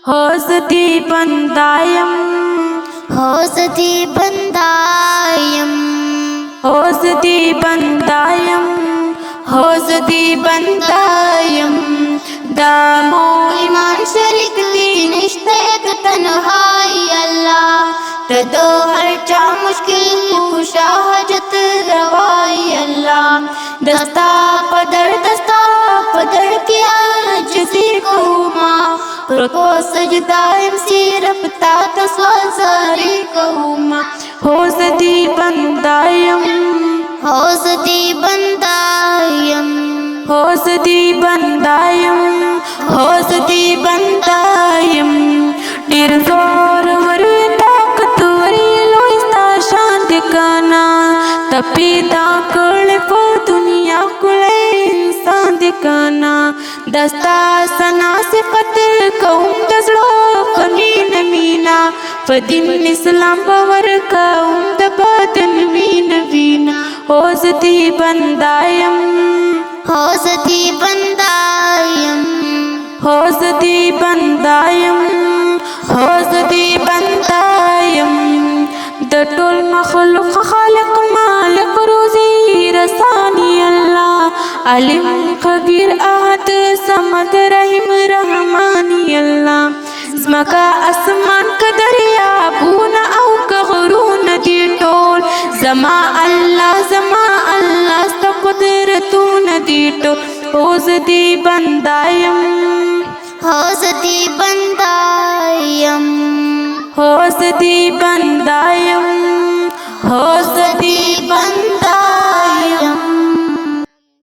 होसति बन्दायं होसति बन्दायं होसति बन्दायं होसति बन्दायं दामो ईमान शरीक दी निश्तयक तन्हाई अल्लाह तदो हर चा मुश्किल कुशा हजत रवाई अल्लाह दस्ता पदर के आजिज़ी कहूमा को सजदाएं सिरपता तस्वाज़ारी कहूमा होसति बन्दायं होसति बन्दायं होसति बन्दायं होसति बन्दायं निर्जोर वरी ताकतवरी लोइस्ता शांति काना tapi takul po dunia kule insan dikana dasta sana sifat kaum daslo fanin mina fadin islam bawar kaum dabadan mina hosati bandayam होसति बन्दायं hosati bandayam hosati bandayam दटोल मखलूक खालिक मालिक रोज़ी रसानी अल्लाह अलिम खबीर आहद समद रहीम रहमानी अल्लाह मका आसमान का दरिया बूना औ कहरून दी टोल जमा अल्लाह sta कुदरतून दी टोल होसति बन्दायम होसति बन्दायं होसति बन्दायम होसति बन्दायम